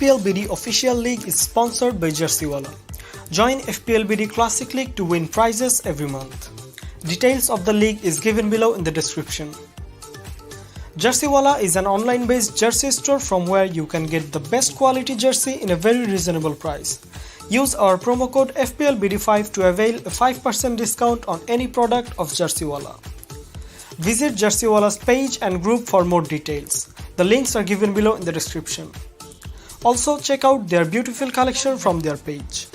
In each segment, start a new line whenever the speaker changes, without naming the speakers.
FPL BD official league is sponsored by Jersey-Wala. Join FPL BD Classic League to win prizes every month. Details of the league is given below in the description. Jersey-Wala is an online-based jersey store from where you can get the best quality jersey in a very reasonable price. Use our promo code FPLBD5 to avail a 5% discount on any product of Jersey-Wala. Visit Jersey-Wala's page and group for more details. The links are given below in the description. Also check out their beautiful collection from their page.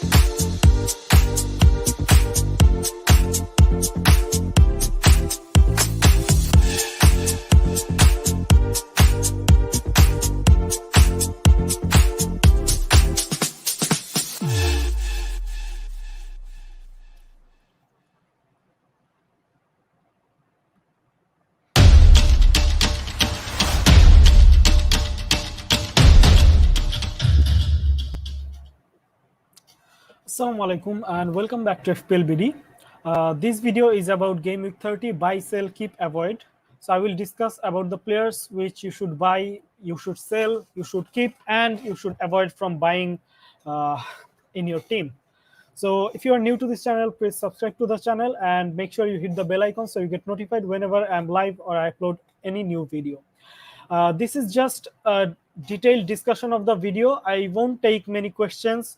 Assalamu alaikum and welcome back to FPL BD. This video is about Game Week 30 buy, sell, keep, avoid. So I will discuss about the players which you should buy, you should sell, you should keep, and you should avoid from buying in your team. So if you are new to this channel, please subscribe to the channel and make sure you hit the bell icon so you get notified whenever I'm live or I upload any new video. This is just a detailed discussion of the video. I won't take many questions.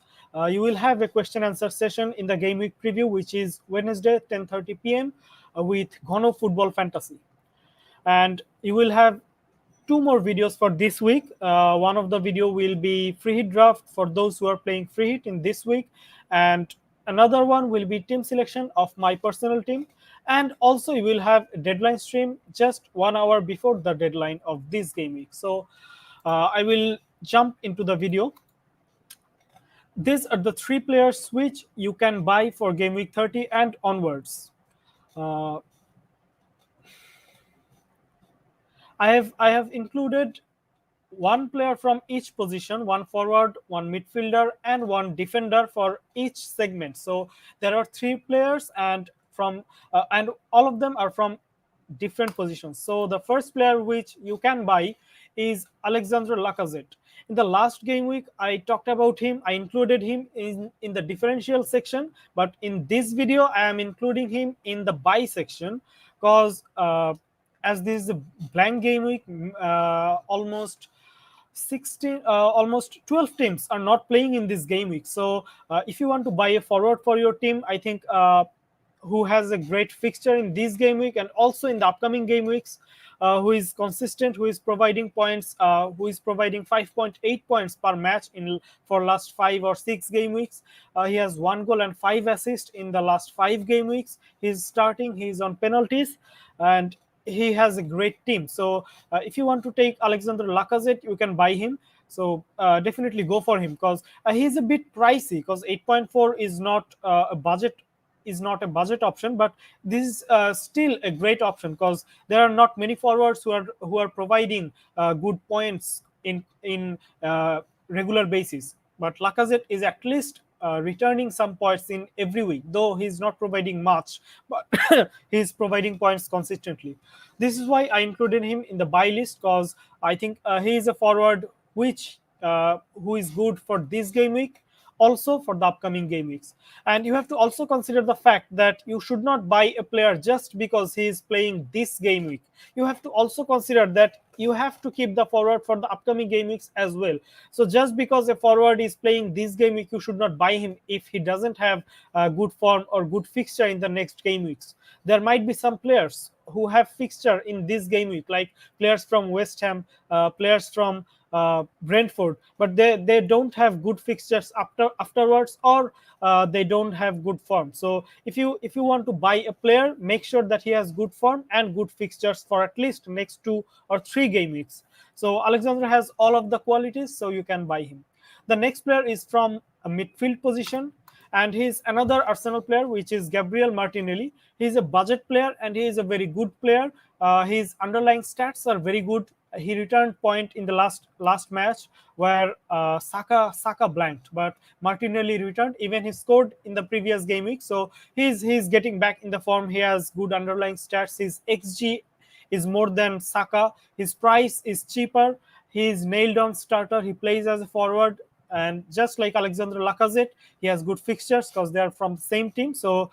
You will have a question answer session in the Game Week preview, which is Wednesday 10:30 p.m. With Ghono Football Fantasy. And you will have two more videos for this week. One of the video will be free hit draft for those who are playing free hit in this week. And another one will be team selection of my personal team. And also you will have a deadline stream just 1 hour before the deadline of this game week. So I will jump into the video. These are the three players which you can buy for Game Week 30 and onwards. I have included one player from each position, one forward, one midfielder, and one defender for each segment. So there are three players, and all of them are from different positions. So the first player which you can buy is Alexandre Lacazette. In the last game week, I talked about him. I included him in the differential section, but in this video, I am including him in the buy section because as this is a blank game week, almost 12 teams are not playing in this game week. So if you want to buy a forward for your team, I think who has a great fixture in this game week and also in the upcoming game weeks, who is consistent, who is providing points, who is providing 5.8 points per match for last 5 or 6 game weeks. He has 1 goal and 5 assists in the last 5 game weeks. He's starting, he's on penalties, and he has a great team. So if you want to take Alexandre Lacazette, you can buy him. So definitely go for him because he's a bit pricey because 8.4 is not a budget option, but this is still a great option because there are not many forwards who are providing good points in regular basis. But Lacazette is at least returning some points in every week, though he's not providing much, but he's providing points consistently. This is why I included him in the buy list because I think he is a forward who is good for this game week, also for the upcoming game weeks. And you have to also consider the fact that you should not buy a player just because he is playing this game week. You have to also consider that you have to keep the forward for the upcoming game weeks as well. So just because a forward is playing this game week, you should not buy him if he doesn't have good form or good fixture in the next game weeks. There might be some players who have fixture in this game week, like players from West Ham, players from Brentford, but they don't have good fixtures afterwards, or they don't have good form. So if you want to buy a player, make sure that he has good form and good fixtures for at least next 2 or 3 game weeks. So Alexandre has all of the qualities, so you can buy him. The next player is from a midfield position, and he's another Arsenal player, which is Gabriel Martinelli. He's a budget player and he is a very good player. His underlying stats are very good. He returned point in the last match where Saka blanked, but Martinelli returned. Even he scored in the previous game week, so he's getting back in the form. He has good underlying stats. His XG is more than Saka. His price is cheaper. he is nailed on starter. He plays as a forward, and just like Alexandre Lacazette, he has good fixtures because they are from the same team. So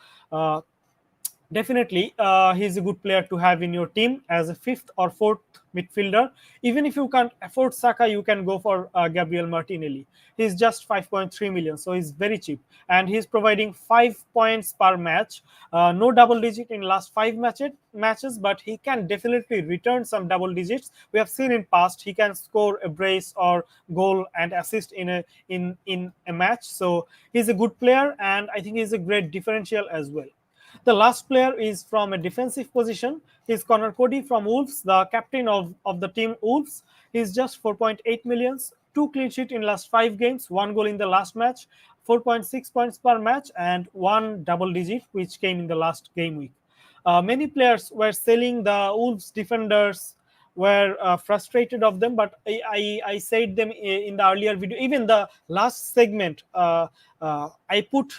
definitely, he's a good player to have in your team as a fifth or fourth midfielder. Even if you can't afford Saka, you can go for Gabriel Martinelli. He's just 5.3 million, so he's very cheap, and he's providing 5 points per match. No double digit in last five matches, but he can definitely return some double digits. We have seen in past he can score a brace or goal and assist in a match. So he's a good player, and I think he's a great differential as well. The last player is from a defensive position. He's Connor Cody from Wolves, the captain of the team Wolves. He's just 4.8 millions, two clean sheet in last five games, one goal in the last match, 4.6 points per match, and one double digit, which came in the last game week. Many players were selling the Wolves defenders, were frustrated of them, but I said them in the earlier video. Even the last segment, I put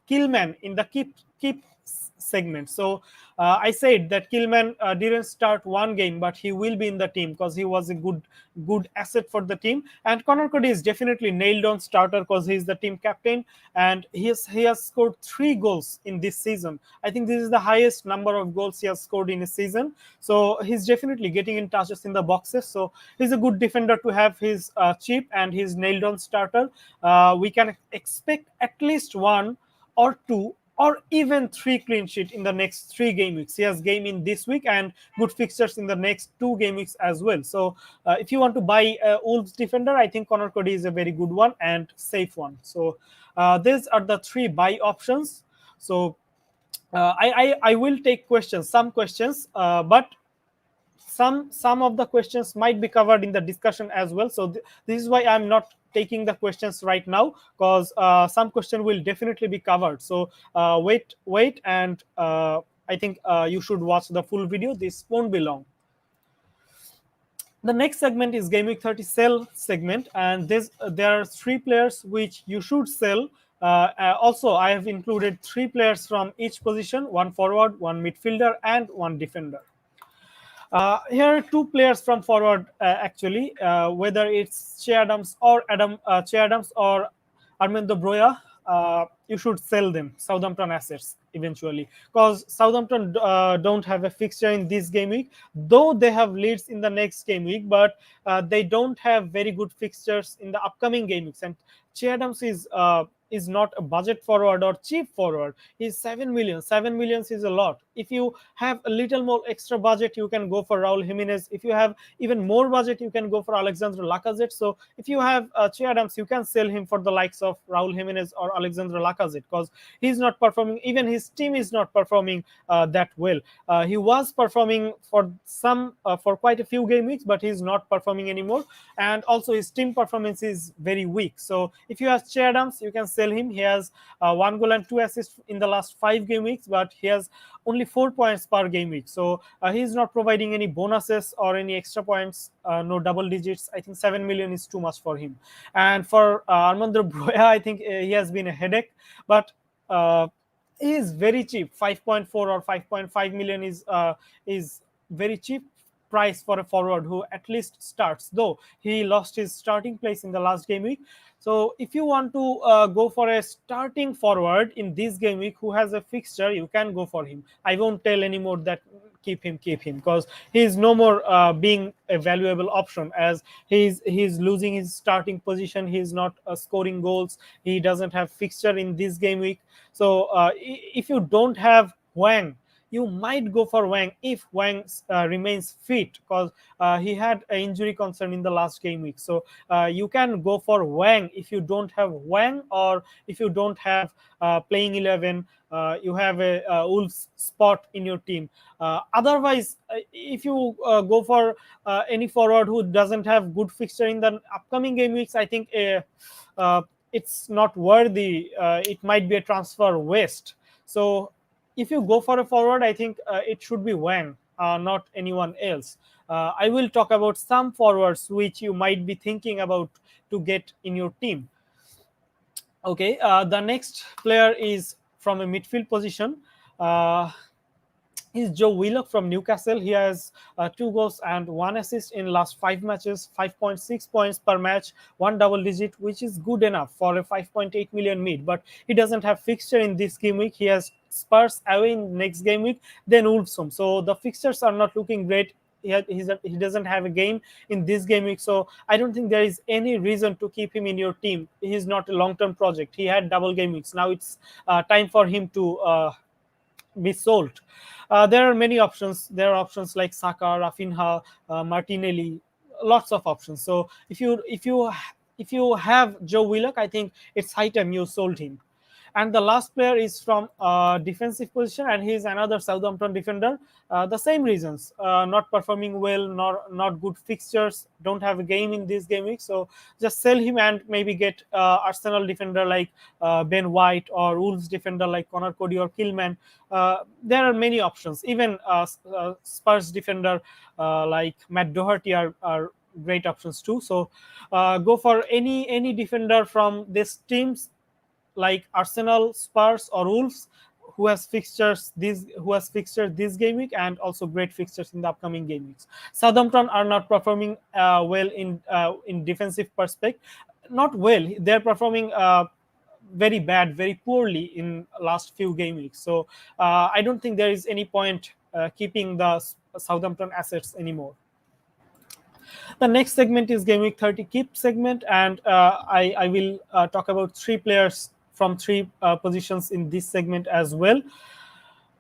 Killman in the keep segment. So I said that Killman didn't start one game, but he will be in the team because he was a good asset for the team. And Connor Cody is definitely nailed on starter because he's the team captain, and he has scored 3 goals in this season. I think this is the highest number of goals he has scored in a season. So he's definitely getting in touches in the boxes. So he's a good defender to have. His cheap, and he's nailed on starter. We can expect at least one or two or even three clean sheet in the next 3 game weeks. He has game in this week and good fixtures in the next 2 game weeks as well. So if you want to buy a Wolves defender, I think Connor Cody is a very good one and safe one. So these are the 3 buy options. So I will take questions, some questions, but some of the questions might be covered in the discussion as well. So this is why I'm not taking the questions right now, because some question will definitely be covered. So wait, and I think you should watch the full video. This won't be long. The next segment is Game Week 30 sell segment, and there are 3 players which you should sell. Also, I have included 3 players from each position: one forward, one midfielder, and one defender. Here are 2 players from forward, actually, whether it's Che Adams or Armando Broya. You should sell them, Southampton assets, eventually, because Southampton don't have a fixture in this game week, though they have leads in the next game week, but they don't have very good fixtures in the upcoming game weeks. And Che Adams is not a budget forward or cheap forward. He's 7 million. 7 millions is a lot. If you have a little more extra budget, you can go for Raul Jimenez. If you have even more budget, you can go for Alexandre Lacazette. So if you have Che Adams, you can sell him for the likes of Raul Jimenez or Alexandre Lacazette, because he's not performing. Even his team is not performing that well. He was performing for quite a few game weeks, but he's not performing anymore. And also his team performance is very weak. So if you have Che Adams, you can sell him. He has 1 goal and 2 assists in the last 5 game weeks, but he has only 4 points per game week. So he's not providing any bonuses or any extra points, no double digits. I think 7 million is too much for him. And for Armando Broya, I think he has been a headache, but he is very cheap. 5.4 or 5.5 million is very cheap price for a forward who at least starts, though he lost his starting place in the last game week. So if you want to go for a starting forward in this game week who has a fixture, you can go for him. I won't tell anymore that keep him, because he is no more being a valuable option, as he's losing his starting position. He's not scoring goals. He doesn't have fixture in this game week. So if you don't have Wang, you might go for Wang if Wang remains fit, because he had an injury concern in the last game week. So you can go for Wang if you don't have Wang, or if you don't have playing 11, you have a Wolves spot in your team. Otherwise, if you go for any forward who doesn't have good fixture in the upcoming game weeks, I think it's not worthy. It might be a transfer waste. So if you go for a forward, I think it should be Wang, not anyone else. I will talk about some forwards which you might be thinking about to get in your team. Okay, the next player is from a midfield position. is Joe Willock from Newcastle. He has 2 goals and 1 assist in last 5 matches, 5.6 points per match, one double digit, which is good enough for a 5.8 million mid. But he doesn't have fixture in this game week. He has Spurs away in next game week, then Wolves home. So the fixtures are not looking great. He doesn't have a game in this game week, so I don't think there is any reason to keep him in your team. He's not a long-term project. He had double game weeks. Now it's time for him to be sold. There are many options. There are options like Saka, Rafinha, Martinelli, lots of options. So if you have Joe Willock, I think it's high time you sold him. And the last player is from defensive position, and he is another Southampton defender. The same reasons: not performing well, not good fixtures, don't have a game in this game week. So just sell him and maybe get Arsenal defender like Ben White, or Wolves defender like Connor Cody or Killman. There are many options. Even Spurs defender like Matt Doherty are great options too. So go for any defender from these teams like Arsenal, Spurs, or Wolves, who has fixtures this game week, and also great fixtures in the upcoming game weeks. Southampton are not performing well in defensive perspective. Not well. They're performing very bad, very poorly in last few game weeks. So I don't think there is any point keeping the Southampton assets anymore. The next segment is Game Week 30 Keep segment, and I will talk about three players from three positions in this segment as well.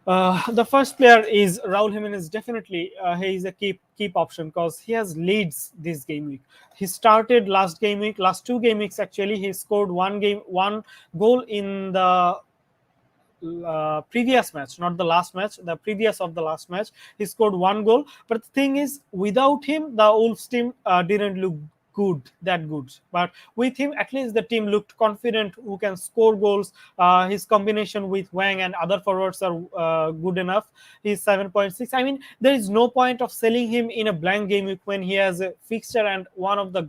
The first player is Raul Jimenez. Definitely, he is a keep option because he has leads this game week. He started last 2 game weeks actually. He scored one goal in the previous match, not the last match, the previous of the last match. He scored one goal. But the thing is, without him, the Wolves team didn't look that good. But with him, at least the team looked confident, who can score goals. His combination with Wang and other forwards are good enough. He's 7.6. I mean, there is no point of selling him in a blank game week when he has a fixture, and one of the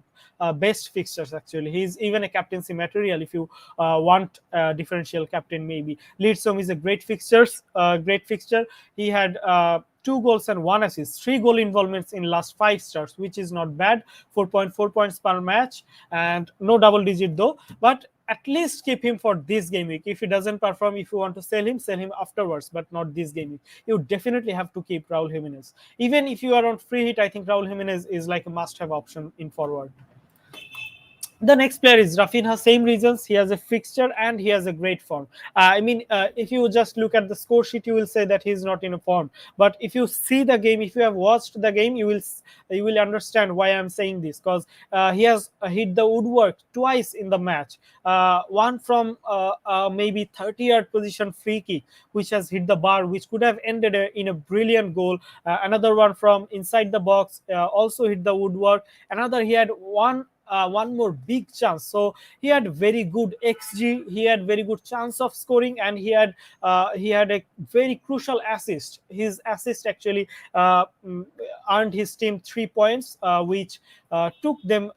best fixtures actually. He's even a captaincy material if you want differential captain maybe. Leeds home is a great fixture. He had 2 goals and 1 assist, 3 goal involvements in last 5 starts, which is not bad. 4.4 points per match, and no double digit though. But at least keep him for this game week. If he doesn't perform, if you want to sell him afterwards, but not this game week. You definitely have to keep Raul Jimenez. Even if you are on free hit, I think Raul Jimenez is like a must-have option in forward. The next player is Rafinha. Same reasons. He has a fixture and he has a great form. If you just look at the score sheet, you will say that he's not in a form. But if you see the game, if you have watched the game, you will understand why I'm saying this. Because he has hit the woodwork twice in the match. One from maybe 30-yard position free kick, which has hit the bar, which could have ended in a brilliant goal. Another one from inside the box also hit the woodwork. Another, he had one more big chance. So he had very good xg, he had very good chance of scoring, and he had a very crucial assist. His assist actually earned his team 3 points, which took them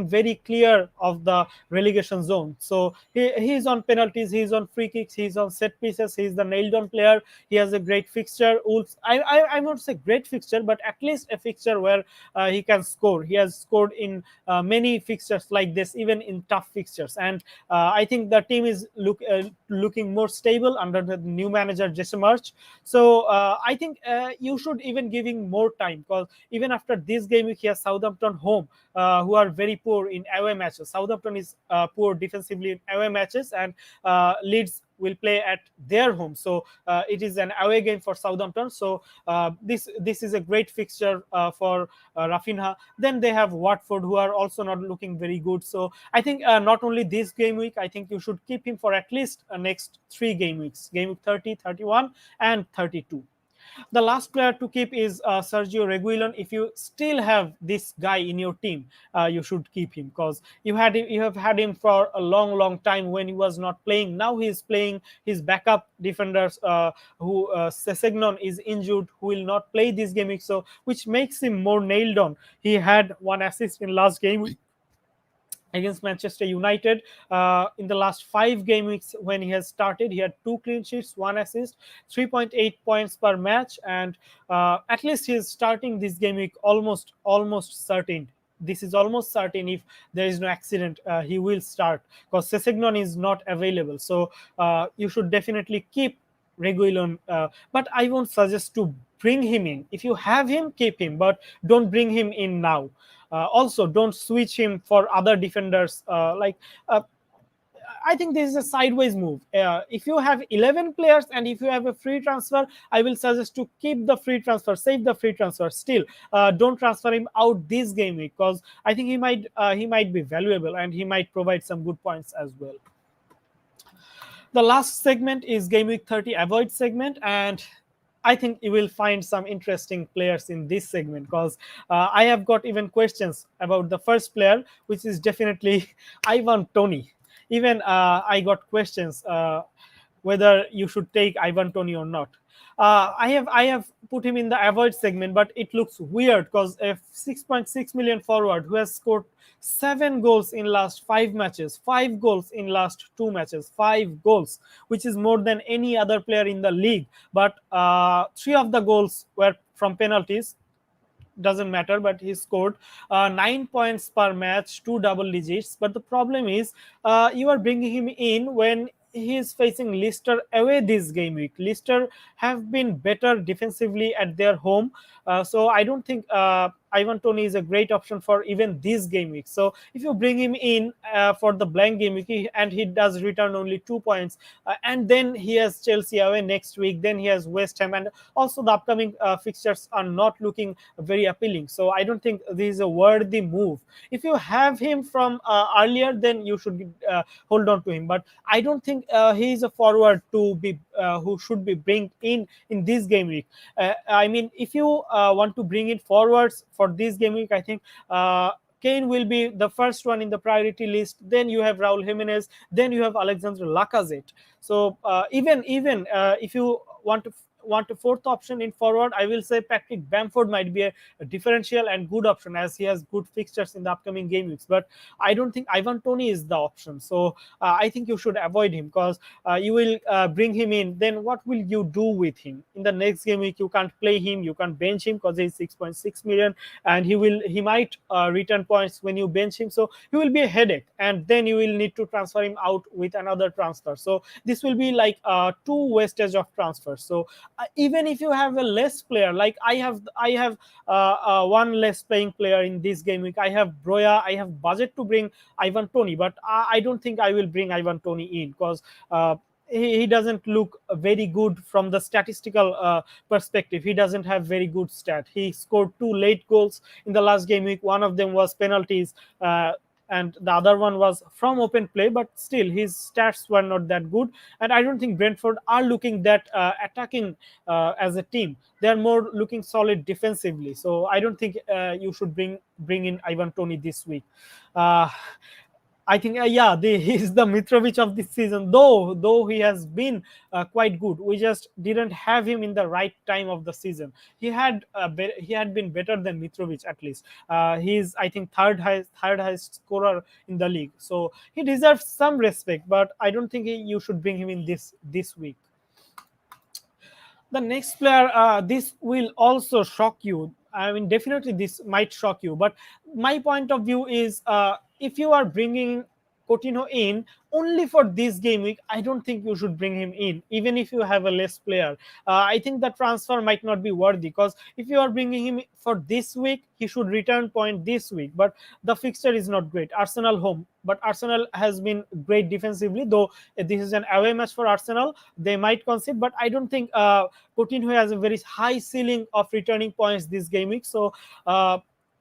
very clear of the relegation zone. So he's on penalties, he's on free kicks, he's on set pieces, he's the nailed on player. He has a great fixture. Wolves, I won't say great fixture, but at least a fixture where he can score. He has scored in many fixtures like this, even in tough fixtures. And I think the team is looking more stable under the new manager Jesse March. So I think you should even giving more time, because even after this game week, he has Southampton home, who are very poor in away matches. Southampton is poor defensively in away matches, and Leeds will play at their home. So it is an away game for Southampton. So this is a great fixture for Rafinha. Then they have Watford, who are also not looking very good. So I think not only this game week, I think you should keep him for at least next 3 game weeks: game week 30, 31, and 32. The last player to keep is Sergio Reguilon. If you still have this guy in your team, you should keep him, because you have had him for a long time when he was not playing. Now he is playing. His backup defenders, who Sessegnon is injured, who will not play this game week, so which makes him more nailed on. He had 1 assist in last game week. against Manchester United. In the last 5 game weeks when he has started, he had 2 clean sheets, 1 assist, 3.8 points per match, and at least he is starting this game week almost certain. This is almost certain. If there is no accident, he will start because Sessegnon is not available. So you should definitely keep Reguilon, but I won't suggest to bring him in. If you have him, keep him, but don't bring him in now. Also, don't switch him for other defenders. Uh, I think this is a sideways move. If you have 11 players and if you have a free transfer, I will suggest to keep the free transfer, save the free transfer. Still, don't transfer him out this game week because I think he might be valuable and he might provide some good points as well. The last segment is game week 30 avoid segment, and I think you will find some interesting players in this segment because I have got even questions about the first player, which is definitely Ivan Toney. Even I got questions whether you should take Ivan Toney or not. I have put him in the avoid segment, but it looks weird because a 6.6 million forward who has scored 7 goals in last 5 matches, 5 goals in last 2 matches, 5 goals, which is more than any other player in the league. But 3 of the goals were from penalties, doesn't matter, but he scored 9 points per match, 2 double digits. But the problem is, you are bringing him in when he is facing Leicester away this game week. Leicester have been better defensively at their home, so I don't think Ivan Toney is a great option for even this game week. So if you bring him in for the blank game week, and he does return only 2 points, and then he has Chelsea away next week, then he has West Ham, and also the upcoming fixtures are not looking very appealing. So I don't think this is a worthy move. If you have him from earlier, then you should hold on to him. But I don't think he is a forward to be who should be bring in this game week. I mean, if you want to bring in forwards for this game week, I think Kane will be the first one in the priority list. Then you have Raul Jimenez. Then you have Alexandre Lacazette. So even if you want a fourth option in forward, I will say Patrick Bamford might be a differential and good option as he has good fixtures in the upcoming game weeks. But I don't think Ivan Toney is the option. So I think you should avoid him because you will bring him in. Then what will you do with him in the next game week? You can't play him. You can't bench him because he's 6.6 million, and he might return points when you bench him. So he will be a headache, and then you will need to transfer him out with another transfer. So this will be like two wastage of transfers. So even if you have a less player, like I have one less playing player in this game week. I have Broya. I have budget to bring Ivan Toney, but I don't think I will bring Ivan Toney in because he doesn't look very good from the statistical perspective. He doesn't have very good stat. He scored 2 late goals in the last game week. One of them was penalties, and the other one was from open play. But still, his stats were not that good. And I don't think Brentford are looking that attacking as a team. They are more looking solid defensively. So I don't think you should bring in Ivan Toney this week. Uh, I think yeah, he's the Mitrovic of this season. Though he has been quite good, we just didn't have him in the right time of the season. He had been better than Mitrovic at least. He's I think third highest scorer in the league, so he deserves some respect. But I don't think you should bring him in this week. The next player, this will also shock you. I mean, definitely this might shock you, but my point of view is, if you are bringing Coutinho in only for this game week, I don't think you should bring him in, even if you have a less player. I think the transfer might not be worthy because if you are bringing him for this week, he should return point this week. But the fixture is not great. Arsenal home, but Arsenal has been great defensively. Though this is an away match for Arsenal, they might concede, but I don't think Coutinho has a very high ceiling of returning points this game week. So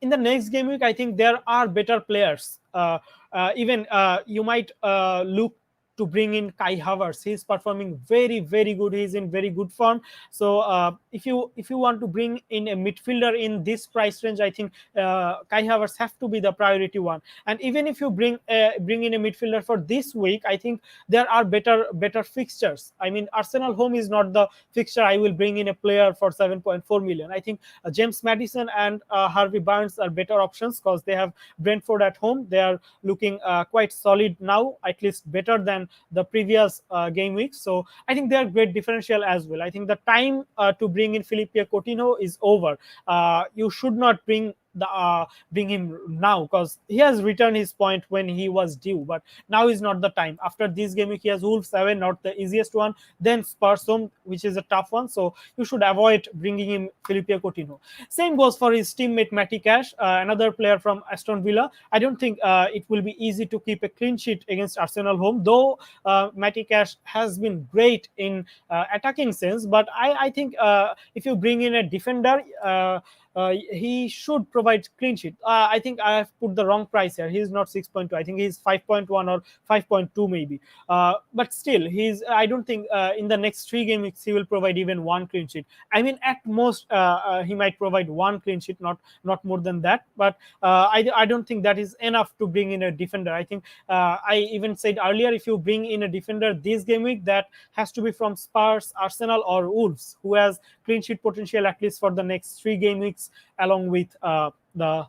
in the next game week, I think there are better players. Even you might look to bring in Kai Havertz. He's performing very, very good. He's in very good form. So if you want to bring in a midfielder in this price range, I think Kai Havertz have to be the priority one. And even if you bring in a midfielder for this week, I think there are better fixtures. I mean, Arsenal home is not the fixture I will bring in a player for 7.4 million. I think James Maddison and Harvey Barnes are better options because they have Brentford at home. They are looking quite solid now, at least better than the previous game weeks. So I think they are great differential as well. I think the time to bring in Felipe Coutinho is over. You should not bring him now because he has returned his point when he was due, but now is not the time. After this game week, he has Wolves 7, not the easiest one, then Spurs home, which is a tough one. So you should avoid bringing him Felipe Coutinho. Same goes for his teammate Matty Cash, another player from Aston Villa. I don't think it will be easy to keep a clean sheet against Arsenal home, though Matty Cash has been great in attacking sense. But I think if you bring in a defender, he should provide clean sheet. I think I have put the wrong price here. He's not 6.2. I think he's 5.1 or 5.2 maybe. But still, I don't think in the next 3 game weeks he will provide even 1 clean sheet. I mean, at most he might provide 1 clean sheet, not more than that. But I don't think that is enough to bring in a defender. I think I even said earlier, if you bring in a defender this game week, that has to be from Spurs, Arsenal, or Wolves, who has clean sheet potential at least for the next 3 game weeks, along with the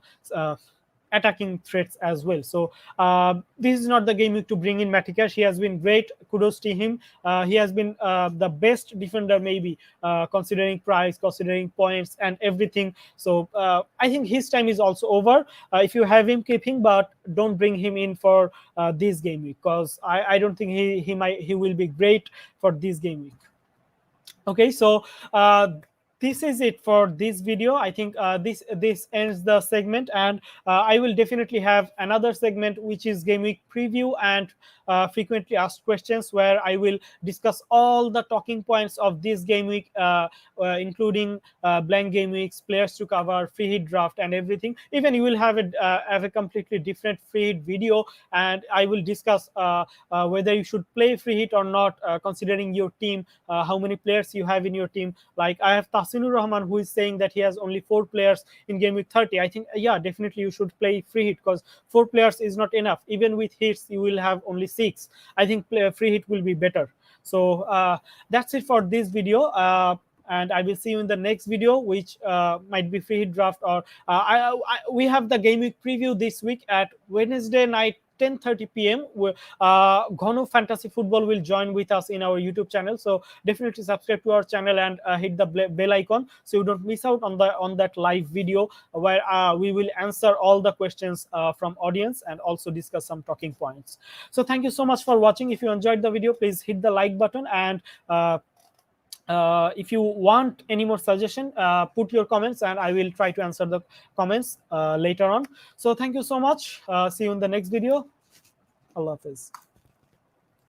attacking threats as well. So this is not the game week to bring in Matty Cash. He has been great. Kudos to him. He has been the best defender maybe, considering price, considering points and everything. So I think his time is also over. If you have him, keep him, but don't bring him in for this game week, because I don't think he will be great for this game week. Okay, so this is it for this video. I think this ends the segment, and I will definitely have another segment, which is game week preview and frequently asked questions, where I will discuss all the talking points of this game week, including blank game weeks, players to cover, free hit draft, and everything. Even you will have a completely different free hit video, and I will discuss whether you should play free hit or not, considering your team, how many players you have in your team. Like I have Tasinur Rahman, who is saying that he has only 4 players in game week 30. I think, yeah, definitely you should play free hit, because 4 players is not enough. Even with hits, you will have only 6. I think free hit will be better. So that's it for this video. And I will see you in the next video, which might be free hit draft, or we have the game week preview this week at Wednesday night, 10:30 p.m. Ghano Fantasy Football will join with us in our YouTube channel. So definitely subscribe to our channel and hit the bell icon, so you don't miss out on that live video, where we will answer all the questions from audience and also discuss some talking points. So thank you so much for watching. If you enjoyed the video, please hit the like button, and if you want any more suggestion, put your comments, and I will try to answer the comments later on. So thank you so much. See you in the next video. Allah Hafiz.